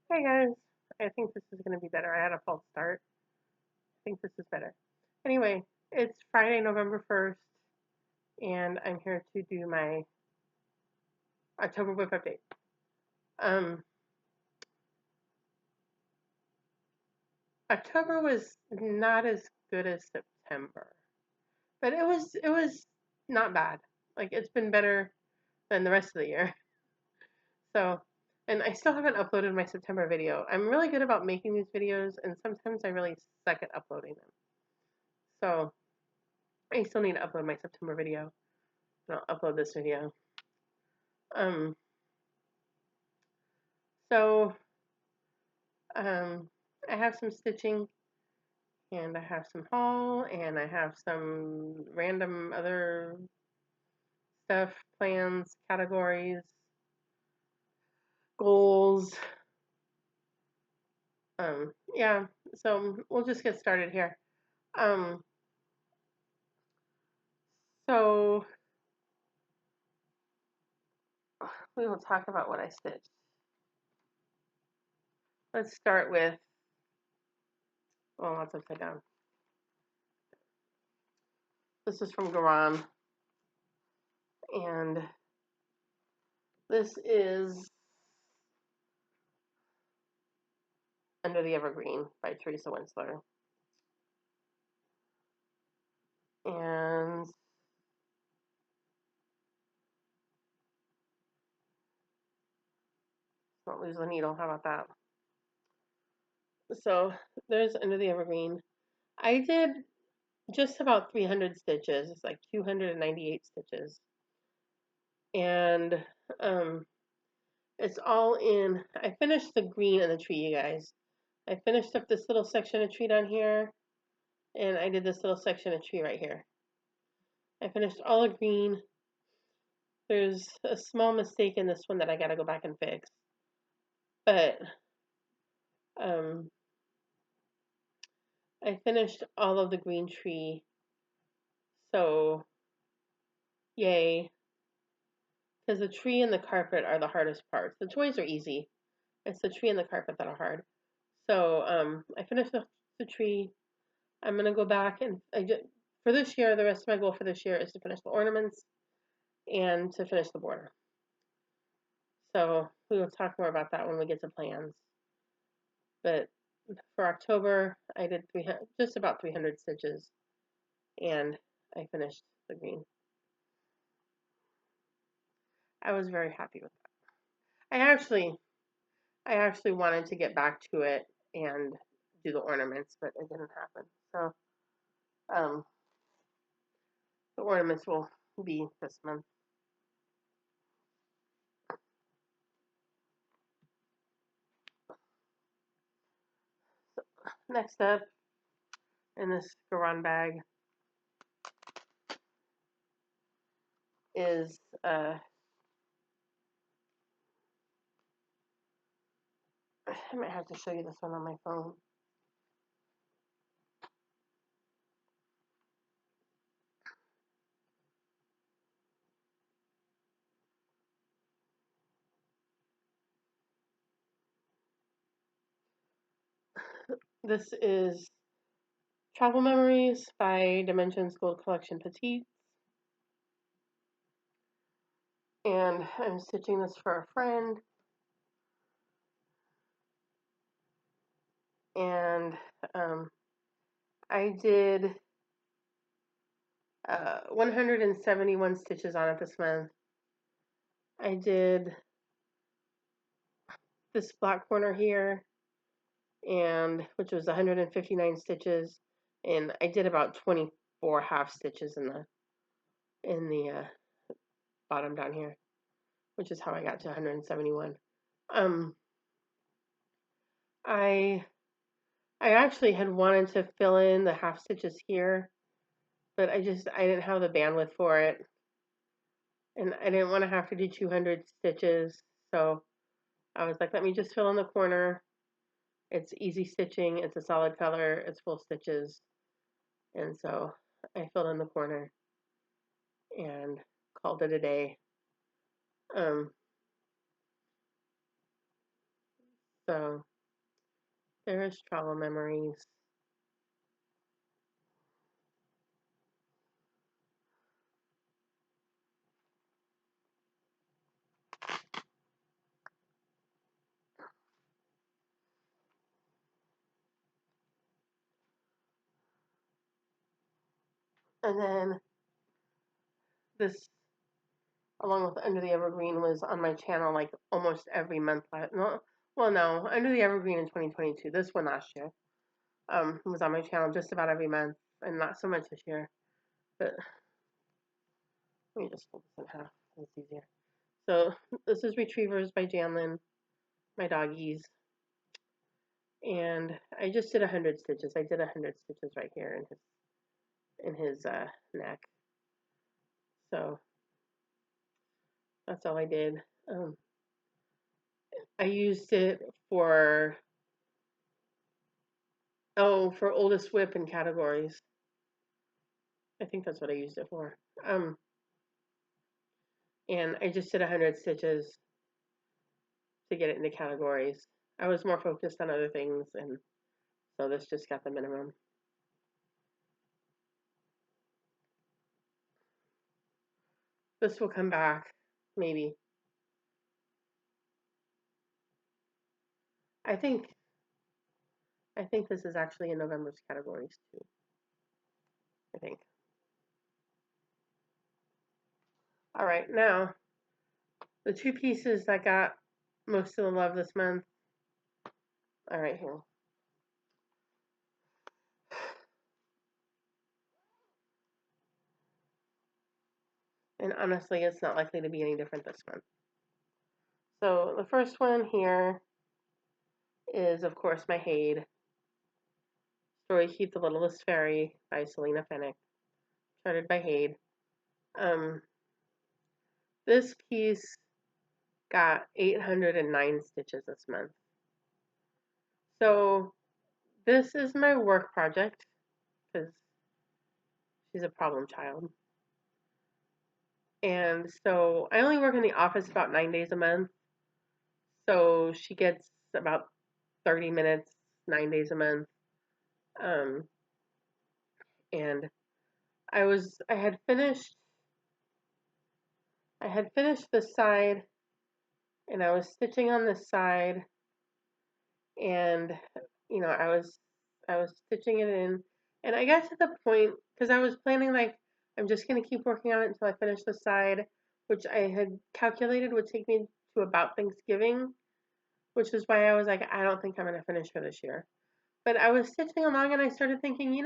Hey guys, I think this is going to be better. I had a false start. I think this is better. Anyway, it's Friday, November 1st, and I'm here to do my October WIP update. Um, October was not as good as September, but it was not bad. Like it's been better than the rest of the year. So, and I still haven't uploaded my September video. I'm really good about making these videos, and sometimes I really suck at uploading them. So, I still need to upload my September video. And I'll upload this video. Um, so um, I have some stitching, and I have some haul, and I have some random other stuff, plans, categories, goals. Yeah, so we'll just get started here. Um, so we will talk about what I stitched. Let's start with, well, that's upside down. This is from Garan, and this is Under the Evergreen by Teresa Winsler. And don't lose the needle. How about that? So there's Under the Evergreen. I did just about 300 stitches. It's like 298 stitches. And it's all in. I finished the green and the tree, you guys. I finished up this little section of tree down here, and I did this little section of tree right here. I finished all the green. There's a small mistake in this one that I gotta go back and fix. But I finished all of the green tree, so yay. Because the tree and the carpet are the hardest parts. The toys are easy. It's the tree and the carpet that are hard. So I finished the tree. I'm going to go back and for this year, the rest of my goal for this year is to finish the ornaments and to finish the border. So we will talk more about that when we get to plans. But for October, I did just about 300 stitches, and I finished the green. I was very happy with that. I actually wanted to get back to it and do the ornaments, but it didn't happen. So the ornaments will be this month. So next up in this Garan bag is I might have to show you this one on my phone. This is Travel Memories by Dimensions Gold Collection Petite. And I'm stitching this for a friend. And I did 171 stitches on it this month. I did this black corner here, and which was 159 stitches, and I did about 24 half stitches in the bottom down here, which is how I got to 171. I actually had wanted to fill in the half stitches here, but I didn't have the bandwidth for it, and I didn't want to have to do 200 stitches, so I was like, let me just fill in the corner. It's easy stitching, it's a solid color, it's full stitches, and so I filled in the corner and called it a day. So there is travel memories. And then this, along with Under the Evergreen, was on my channel like almost every month. No, well, no, Under the Evergreen in 2022. This one last year was on my channel just about every month, and not so much this year. But let me just fold this in half. It's easier. So this is Retrievers by Janlin, my doggies. And I just did 100 stitches. I did 100 stitches right here in his neck. So that's all I did. I used it for for oldest WIP and categories. I think that's what I used it for. And I just did 100 stitches to get it into categories. I was more focused on other things, and so this just got the minimum. This will come back, maybe. I think this is actually in November's categories too. I think. All right, now the two pieces that got most of the love this month are right here. And honestly, it's not likely to be any different this month. So the first one here is, of course, my Haid. Story Keep the Littlest Fairy by Selena Fennick. Charted by Haid. This piece got 809 stitches this month. So this is my work project because she's a problem child. And so I only work in the office about 9 days a month. So she gets about 30 minutes, 9 days a month. And I had finished this side, and I was stitching on this side, and I was stitching it in, and I got to the point because I was planning like I'm just gonna keep working on it until I finish the side, which I had calculated would take me to about Thanksgiving, which is why I was like, I don't think I'm gonna finish for this year. But I was stitching along, and I started thinking,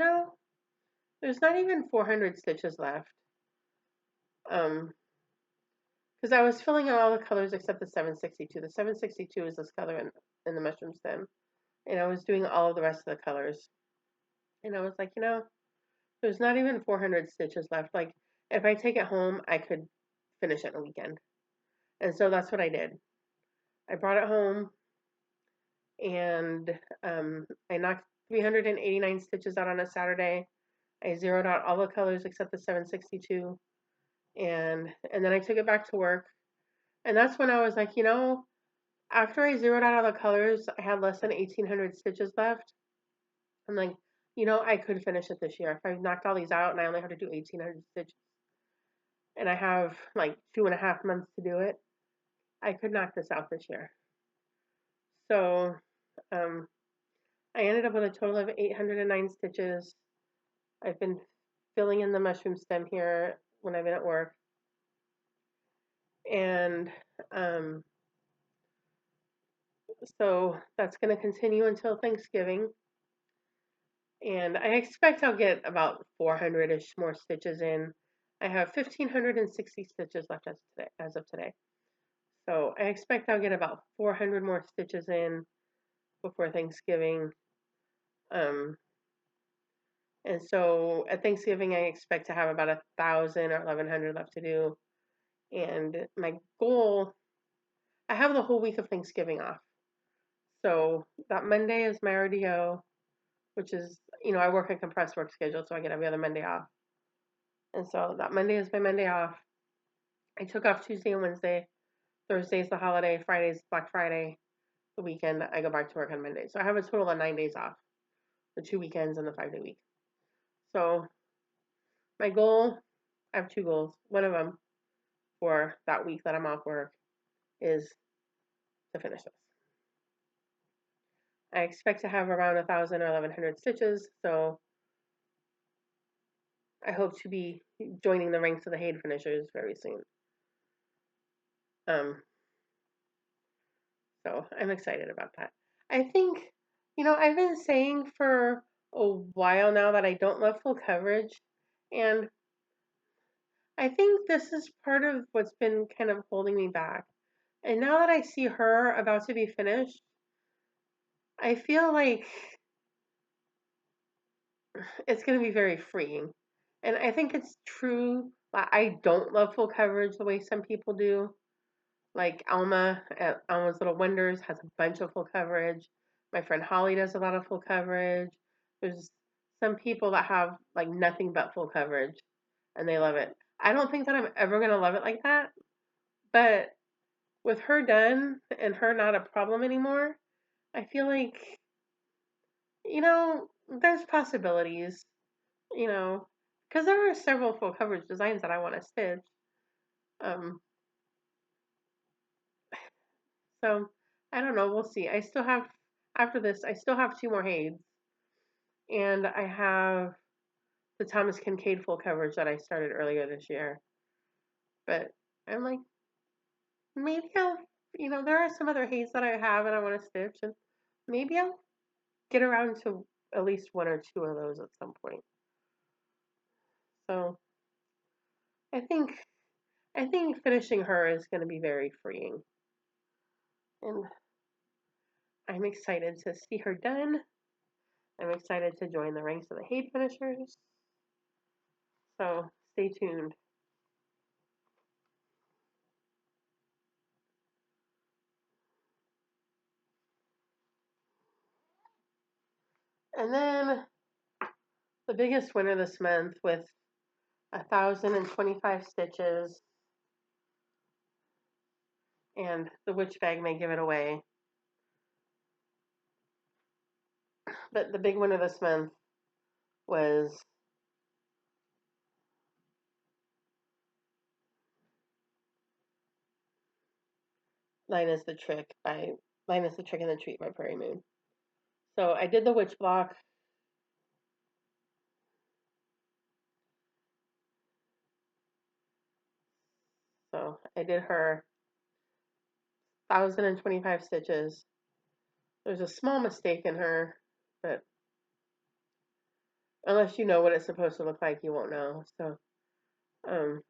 there's not even 400 stitches left. Because I was filling in all the colors except the 762. The 762 is this color in the mushroom stem. And I was doing all of the rest of the colors. And I was like, there's not even 400 stitches left. Like, if I take it home, I could finish it in a weekend. And so that's what I did. I brought it home, and I knocked 389 stitches out on a Saturday. I zeroed out all the colors except the 762. And then I took it back to work. And that's when I was like, after I zeroed out all the colors, I had less than 1,800 stitches left. I'm like, I could finish it this year. If I knocked all these out and I only have to do 1,800 stitches, and I have like 2.5 months to do it, I could knock this out this year. So I ended up with a total of 809 stitches. I've been filling in the mushroom stem here when I've been at work. And so that's going to continue until Thanksgiving. And I expect I'll get about 400-ish more stitches in. I have 1,560 stitches left as of today. So I expect I'll get about 400 more stitches in before Thanksgiving. And so at Thanksgiving, I expect to have about 1,000 or 1,100 left to do. And my goal, I have the whole week of Thanksgiving off. So that Monday is my RDO, which is, I work a compressed work schedule, so I get every other Monday off. And so that Monday is my Monday off. I took off Tuesday and Wednesday. Thursday's the holiday. Friday's Black Friday. the weekend, I go back to work on Monday. So I have a total of 9 days off, the 2 weekends and the 5-day week. So my goal, I have 2 goals. One of them for that week that I'm off work is to finish this. I expect to have around 1,000 or 1,100 stitches, so I hope to be joining the ranks of the Haid finishers very soon. So I'm excited about that. I think, I've been saying for a while now that I don't love full coverage, and I think this is part of what's been kind of holding me back. And now that I see her about to be finished, I feel like it's going to be very freeing. And I think it's true. I don't love full coverage the way some people do. Like Alma at Alma's Little Wonders has a bunch of full coverage. My friend Holly does a lot of full coverage. There's some people that have like nothing but full coverage and they love it. I don't think that I'm ever going to love it like that. But with her done and her not a problem anymore, I feel like, there's possibilities, because there are several full coverage designs that I want to stitch. Um, so I don't know. We'll see. After this, I still have 2 more Haids, and I have the Thomas Kincaid full coverage that I started earlier this year. But I'm like, maybe there are some other Haids that I have and I want to stitch, and maybe I'll get around to at least 1 or 2 of those at some point. So I think finishing her is going to be very freeing, and I'm excited to see her done. I'm excited to join the ranks of the Haid finishers. So stay tuned. And then the biggest winner this month with 1,025 stitches, and the witch bag may give it away. But the big winner this month was Linus the Trick and the Treat by Prairie Moon. So I did the witch block. So I did her 1,025 stitches. There's a small mistake in her, but unless you know what it's supposed to look like, you won't know. So, and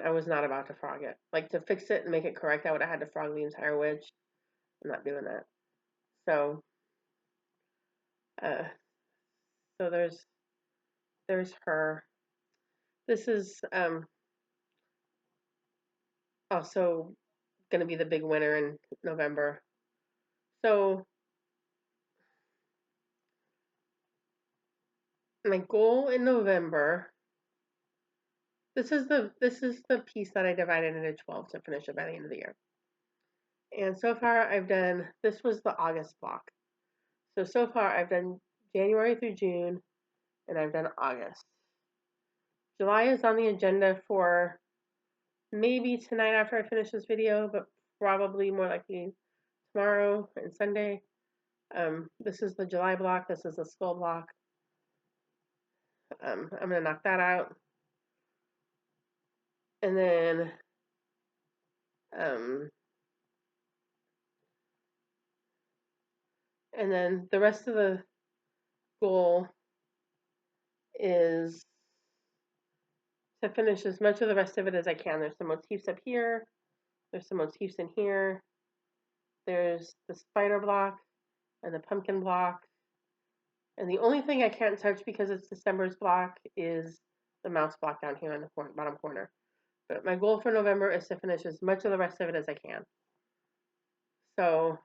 I was not about to frog it. Like, to fix it and make it correct, I would have had to frog the entire witch. I'm not doing that. So, so there's her. This is also going to be the big winner in November. So my goal in November. This is the piece that I divided into 12 to finish it by the end of the year. And so far I've done. This was the August block. So far I've done January through June, and I've done August. July is on the agenda for maybe tonight after I finish this video, but probably more likely tomorrow and Sunday. This is the July block. This is the skull block. I'm going to knock that out. And then the rest of the goal is to finish as much of the rest of it as I can. There's some motifs up here. There's some motifs in here. There's the spider block and the pumpkin block. And the only thing I can't touch because it's December's block is the mouse block down here in the bottom corner. But my goal for November is to finish as much of the rest of it as I can. So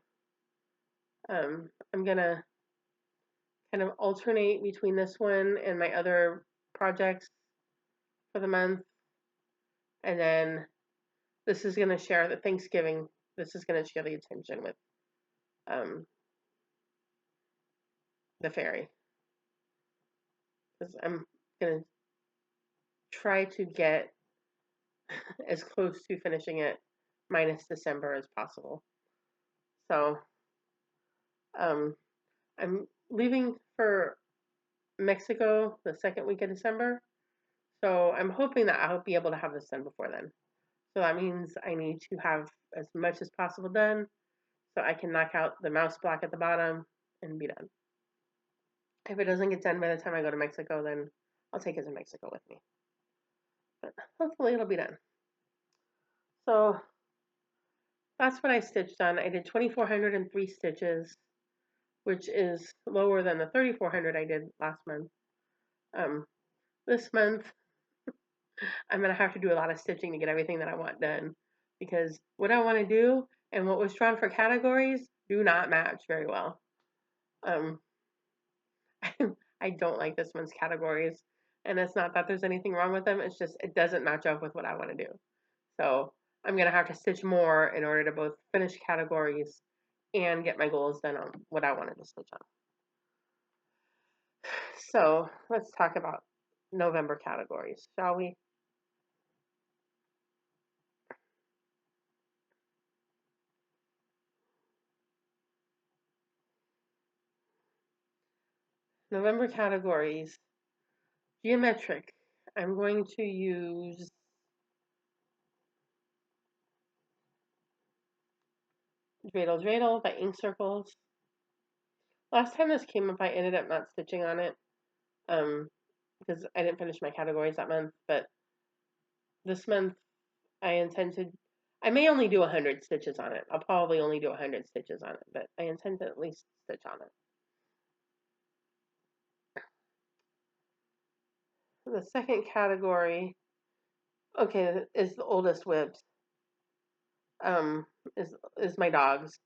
I'm going to kind of alternate between this one and my other projects for the month. And then this is going to share the Thanksgiving. This is going to share the attention with um, the fairy, because I'm gonna try to get as close to finishing it minus December as possible. So um, I'm leaving for Mexico the second week of December. So I'm hoping that I'll be able to have this done before then. So that means I need to have as much as possible done so I can knock out the mouse block at the bottom and be done. If it doesn't get done by the time I go to Mexico, then I'll take it to Mexico with me. But hopefully it'll be done. So that's what I stitched on. I did 2,403 stitches, which is lower than the 3,400 I did last month. This month, I'm going to have to do a lot of stitching to get everything that I want done because what I want to do and what was drawn for categories do not match very well. Um, I don't like this month's categories, and it's not that there's anything wrong with them. It's just it doesn't match up with what I want to do. So I'm going to have to stitch more in order to both finish categories and get my goals done on what I wanted to stitch on. So let's talk about November categories, shall we? November categories, geometric. I'm going to use Dreidel Dreidel by Ink Circles. Last time this came up, I ended up not stitching on it because I didn't finish my categories that month. But this month, I may only do 100 stitches on it. I'll probably only do 100 stitches on it, but I intend to at least stitch on it. The second category, okay, is the oldest WIPs. Um, is my dogs.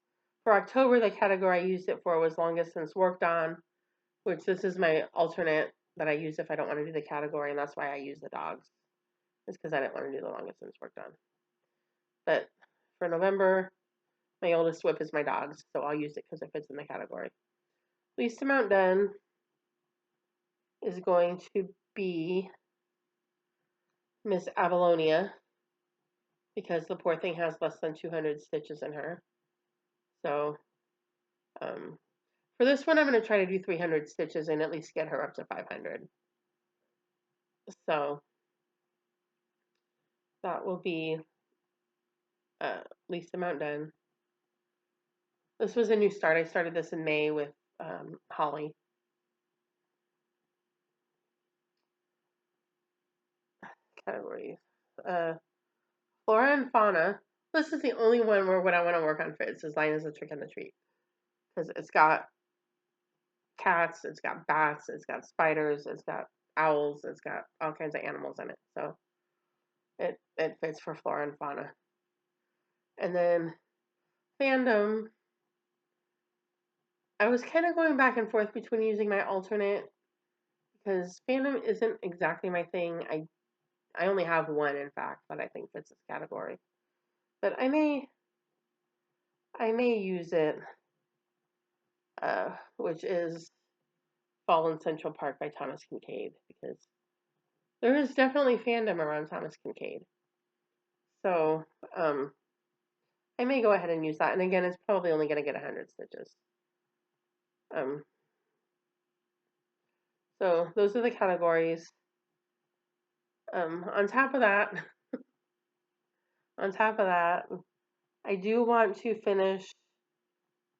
For October, the category I used it for was longest since worked on, which this is my alternate that I use if I don't want to do the category, and that's why I use the dogs. It's because I didn't want to do the longest since worked on. But for November, my oldest WIP is my dogs, so I'll use it because it fits in the category. Least amount done is going to be Miss Avalonia because the poor thing has less than 200 stitches in her. So for this one, I'm going to try to do 300 stitches and at least get her up to 500. So that will be least amount done. This was a new start. I started this in May with Holly. Categories. Flora and fauna. This is the only one where what I want to work on fits. This line is a trick and the treat. Because it's got cats, it's got bats, it's got spiders, it's got owls, it's got all kinds of animals in it. So it fits for flora and fauna. And then fandom. I was kind of going back and forth between using my alternate because fandom isn't exactly my thing. I only have one, in fact, that I think fits this category. But I may use it, which is Fall in Central Park by Thomas Kincaid, because there is definitely fandom around Thomas Kincaid. So I may go ahead and use that. And again, it's probably only going to get 100 stitches. So those are the categories. On top of that, I do want to finish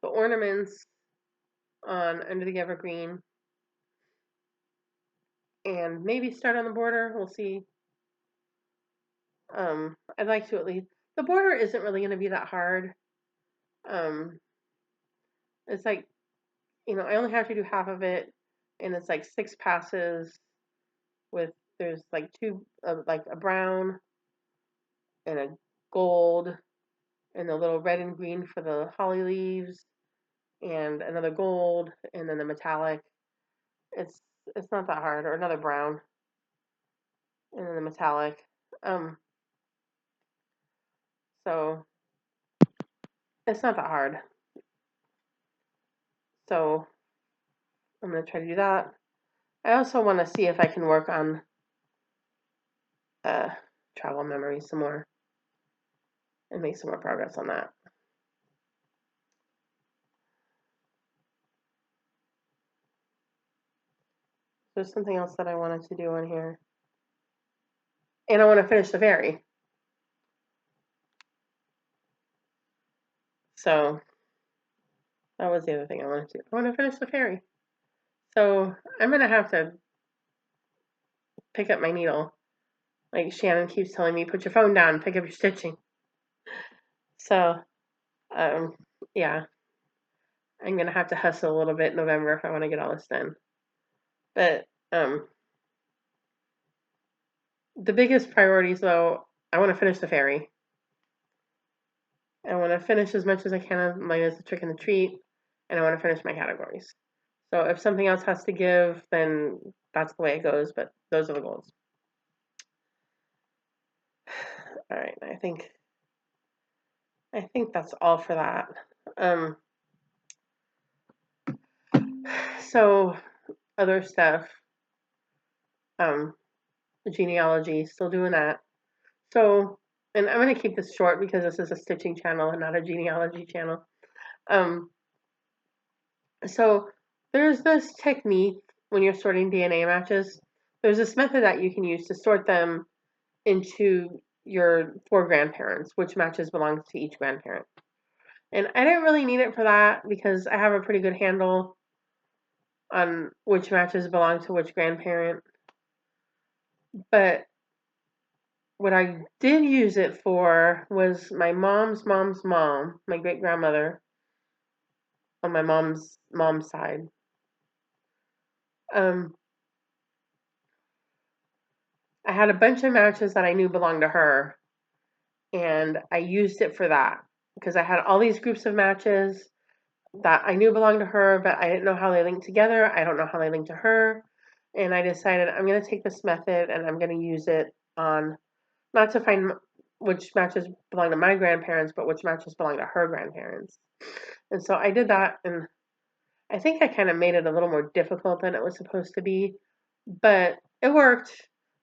the ornaments on Under the Evergreen and maybe start on the border. We'll see. I'd like to at least. The border isn't really going to be that hard. It's like, I only have to do half of it, and it's like 6 passes with, there's like two, like a brown and a gold and a little red and green for the holly leaves and another gold and then the metallic. It's not that hard, or another brown and then the metallic. So it's not that hard. So I'm going to try to do that. I also want to see if I can work on travel memory some more and make some more progress on that. There's something else that I wanted to do on here. And I want to finish the fairy. So that was the other thing I wanted to do. I want to finish the fairy. So I'm going to have to pick up my needle. Like Shannon keeps telling me, put your phone down, pick up your stitching. So, yeah, I'm going to have to hustle a little bit in November if I want to get all this done. But the biggest priorities, though, I want to finish the fairy. I want to finish as much as I can of mine as the trick and the treat, and I want to finish my categories. So if something else has to give, then that's the way it goes, but those are the goals. All right, I think that's all for that. So other stuff, genealogy, still doing that. So, and I'm going to keep this short because this is a stitching channel and not a genealogy channel. So there's this technique when you're sorting DNA matches. There's this method that you can use to sort them into your 4 grandparents, which matches belong to each grandparent. And I didn't really need it for that because I have a pretty good handle on which matches belong to which grandparent. But what I did use it for was my mom's mom, my great grandmother, on my mom's side. I had a bunch of matches that I knew belonged to her, and I used it for that because I had all these groups of matches that I knew belonged to her, but I didn't know how they linked together. I don't know how they link to her. And I decided I'm going to take this method and I'm going to use it on not to find which matches belong to my grandparents, but which matches belong to her grandparents. And so I did that, and I think I kind of made it a little more difficult than it was supposed to be, but it worked.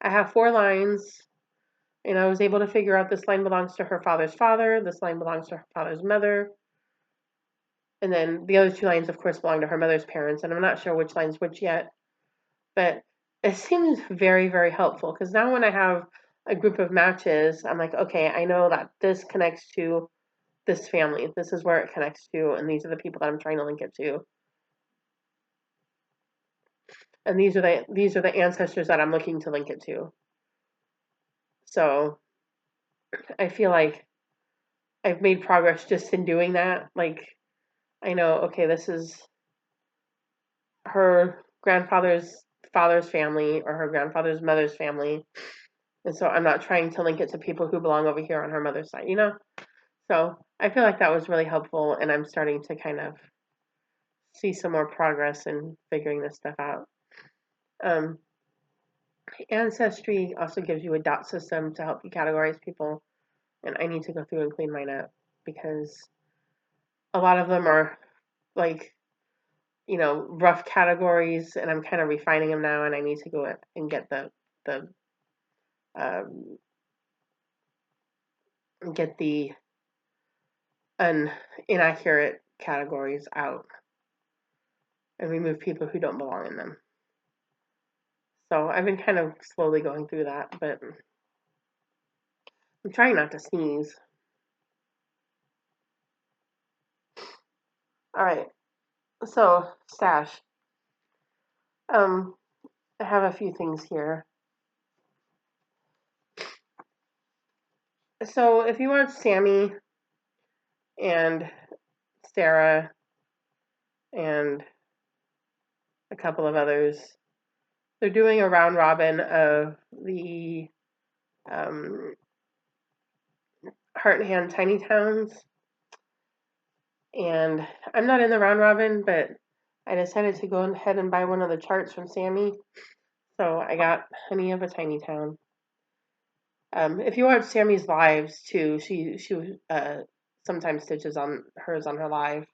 I have 4 lines, and I was able to figure out this line belongs to her father's father, this line belongs to her father's mother, and then the other 2 lines, of course, belong to her mother's parents, and I'm not sure which line's which yet, but it seems very, very helpful, because now when I have a group of matches, I'm like, okay, I know that this connects to this family, this is where it connects to, and these are the people that I'm trying to link it to. And these are the ancestors that I'm looking to link it to. So I feel like I've made progress just in doing that. Like I know, okay, this is her grandfather's father's family or her grandfather's mother's family. And so I'm not trying to link it to people who belong over here on her mother's side, you know? So I feel like that was really helpful, and I'm starting to kind of see some more progress in figuring this stuff out. Ancestry also gives you a dot system to help you categorize people, and I need to go through and clean mine up because a lot of them are like, you know, rough categories, and I'm kind of refining them now, and I need to go and get the um, get the inaccurate categories out and remove people who don't belong in them. So I've been kind of slowly going through that, but I'm trying not to sneeze. All right, so stash. I have a few things here. So if you want Sammy and Sarah and a couple of others, they're doing a round robin of the Heart and Hand Tiny Towns. And I'm not in the round robin, but I decided to go ahead and buy one of the charts from Sammy. So I got Honey of a Tiny Town. If you watch Sammy's lives too, she sometimes stitches on hers on her live.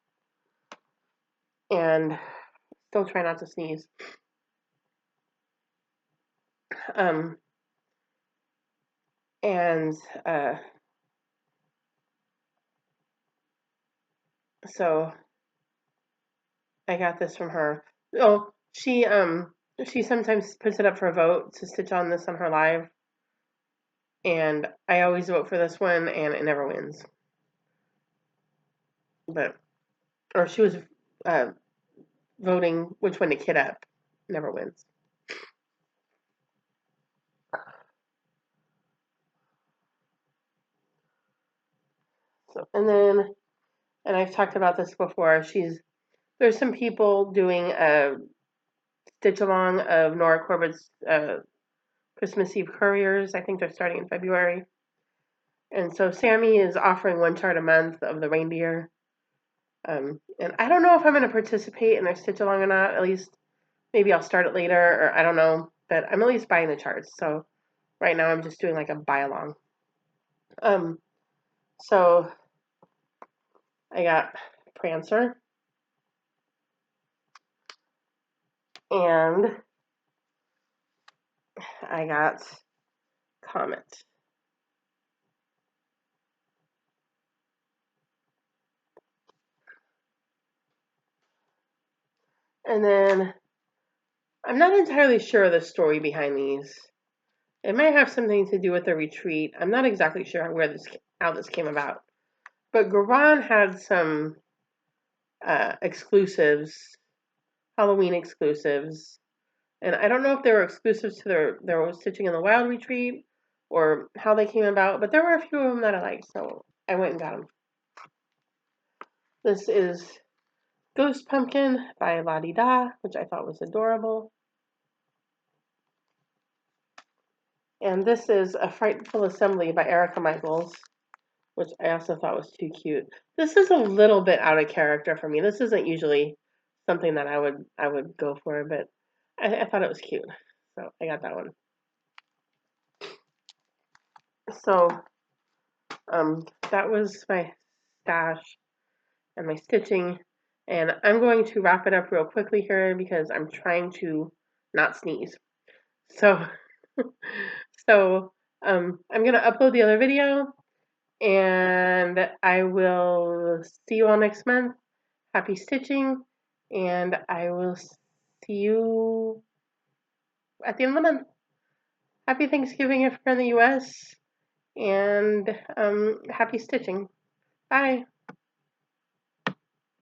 and still try not to sneeze. And so I got this from her. Oh, she sometimes puts it up for a vote to stitch on this on her live, and I always vote for this one, and it never wins. But or she was voting which one to kit up, never wins. So and I've talked about this before. There's some people doing a stitch along of Nora Corbett's Christmas Eve Couriers. I think they're starting in February. And so Sammy is offering one chart a month of the reindeer. And I don't know if I'm going to participate in their stitch along or not. At least maybe I'll start it later, or I don't know. But I'm at least buying the charts. So right now I'm just doing like a buy along. So I got Prancer and I got Comet. And then I'm not entirely sure of the story behind these. It might have something to do with the retreat. I'm not exactly sure how this came about. But Garan had some exclusives, Halloween exclusives, and I don't know if they were exclusives to their Stitching in the Wild retreat or how they came about, but there were a few of them that I liked, so I went and got them. This is Ghost Pumpkin by La Di Da, which I thought was adorable. And this is A Frightful Assembly by Erica Michaels, which I also thought was too cute. This is a little bit out of character for me. This isn't usually something that I would go for, but I thought it was cute, so I got that one. So that was my stash and my stitching, and I'm going to wrap it up real quickly here because I'm trying to not sneeze. So I'm gonna upload the other video, and I will see you all next month. Happy stitching, and I will see you at the end of the month. Happy Thanksgiving if you're in the US, and happy stitching. Bye.